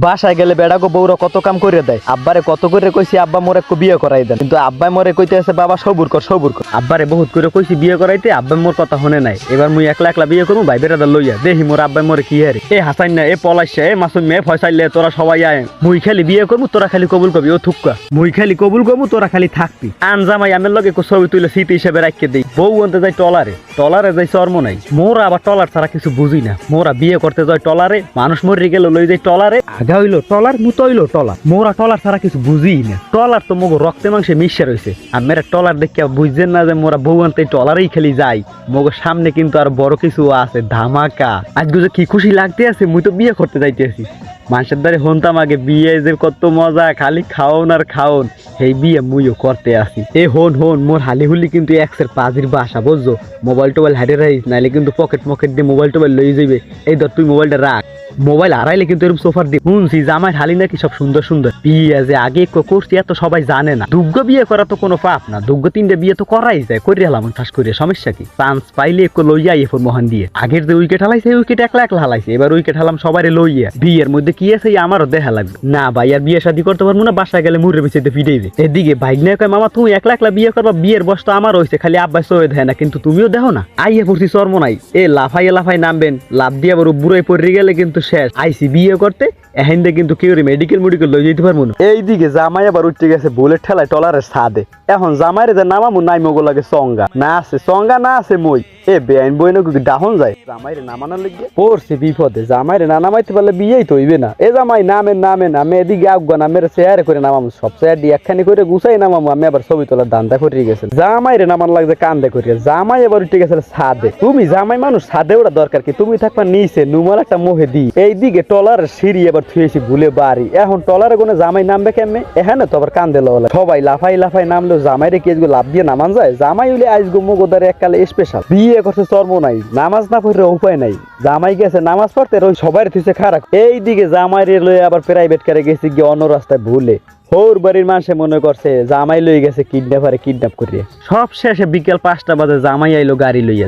বাসায় গেলে বেড়াগো বউরা কত কাম করে দেয়। আব্বারে কত করে কইছি আব্বা মোরে একটু বিয়ে করাই দেন, কিন্তু আব্বাই মোরে কইতে আছে বাবা সবুর কর সবুর কর। আব্বারে বহুত করে কইছি বিয়ে করাইতে, আব্বাই মোর কথা শুনে নাই। এবার মুই একলা একলা বিয়ে করবো, ভাই বেড়াদার লইয়া দেখি মোর আব্বাই মোরে কি হারে। এ হাসান না, এ পলাইছে, এ মাসুম, এ ফয়সাইলে তোরা সবাই আয়। মুই খালি বিয়ে করবো, তোরা খালি কবুল করবি। ও থুক্কা, মুই খালি কবুল করবো, তোরা খালি থাকবি। আন জামাই আমের লগে ছবি তুলে স্মৃতি হিসেবে রাখিয়ে দিই। বউ আনতে যাই টলারে, টলারে যাই চর্ম নাই। মোরা আবার টলার ছাড়া কিছু বুঝি না। মোরা বিয়ে করতে যাই টলারে, মানুষ মরে গেল লই যাই টলারে। আগা হইলো টলার, মুতো হইলো টলার। মোরা টলার ছাড়া কিছু বুঝি না। টলার তো মগো রক্তে মাংসে মিশে রয়েছে। আর মেরা টলার দেখে বুঝছেন না যে মোরা বউ আনতে টলারেই খেলি যাই। মগো সামনে কিন্তু আর বড় কিছু আছে, ধামাকা। আজকে যে কি খুশি লাগতে আছে, মুই তো বিয়ে করতে যাইতে আছি। মানুষের দ্বারে হনতাম আগে বিয়ে যে কত মজা, খালি খাওন আর খাওন। এই বিয়ে মুইও করতে আসি। এ হন হন, মোর হালি হুলি কিন্তু এক্সের পাজির বাসা, বুঝছো? মোবাইল টোবাইল হাইডে রাখিস, নাইলে কিন্তু পকেট মকেট দিয়ে মোবাইল টোবাইল লই যাবে। এই ধর তুই মোবাইলটা রাখ। মোবাইল হারাইলে কিন্তু এরকম সোফার দিয়ে শুনছি জামাই হালি নাকি সব সুন্দর সুন্দর বিয়ে যে আগে করছি, এত সবাই জানে না। দুগ্গ বিয়ে করা তো কোনো পাপ না, দুগ্গ তিনটে বিয়ে তো করাই যায়। করে হলাম ঠাস করে, সমস্যা কি? চান্স পাইলে একটু লইয়া এরপর মহান দিয়ে। আগের যে উইকেট হালাইছে, উইকেট একলা একলা হালাইছে, এবার উইকেট হালাম সবাই লইয়া। বিয়ের মধ্যে কি আছে আমারও দেখা লাগবে না ভাই। আর বিয়ে শাদী করতে পারবো না, বাসায় গেলে মুড়ে বেঁচে ফিরেইবে। এদিকে ভাই না কয় মামা তুমি একলা একলা বিয়ে করবা, বিয়ের বয়স তো আমার হয়েছে, খালি আব্বাই সয়ে দেয় না, কিন্তু তুমিও দেখো না। আইয়ে পড়ছি চর্ম নাই। এ লাফাইয়া লাফাই নামবেন, লাভ দিয়ে আবার বুড়াই পড়ে গেলে কিন্তু শেষ। আইসি বিয়ে করতে এহেন্দে কিন্তু কেউ মেডিকেল লই যেতে পারবো না। এইদিকে জামাই আবার উঠতে গেছে বুলেট ঠেলায় টলারের ছাদে। এখন জামাইরে যে নামামু নাই মগো লাগে সঙ্গা না আছে, সঙ্গা না আছে মই। এ বেআইন বই না ডাহন যায় জামাইরে নামানোর লেগে পড়ছে বিপদে। জামাইরে না নামাইতে পারলে বিয়েই তো হইবে না। এ জামাই নামেন নামেন, আমি এদিকে আগুয়া নামের চেয়ারে করে নামামু, সব চেয়ার দিয়ে একখানি করে গুছাই নামামু। আমি আবার ছবি তোলার দান্দা করে গেছে। জামাইরে নামান লাগছে কান্দে করিয়া। জামাই আবার উঠে গেছে ছাদে। তুমি জামাই মানুষ, ছাদে ওরা দরকার কি? তুমি থাকবা নিচে নুমার একটা মোহে দি। এইদিকে টলার সিঁড়ি আবার থুয়েছি ভুলে বাড়ি। এখন টলারে কোনো জামাই নামবে কেমনে? এখানে তো আবার কান্দে লওয়া সবাই লাফাই লাফাই নামলো। জামাইরে কি আজকে লাভ দিয়ে নামান যায়? জামাই হইলে আজকে মগোদারে এককালে স্পেশাল। বিয়ে করছে চর্ম নাই, নামাজ না পড়লে উপায় নাই। জামাই গেছে নামাজ পড়তে, ওই সবাই থুইছে খারাপ। এইদিকে জামাইরে লয়ে আবার প্রাইভেট কারে গেছি গিয়ে অন্য রাস্তায় ভুলে। হোর বাড়ির মানুষে মনে করছে জামাই লই গেছে কিডন্যাপারে কিডন্যাপ করিয়ে। সব শেষে বিকেল 5টা বাজে জামাই আইলো গাড়ি লইয়া।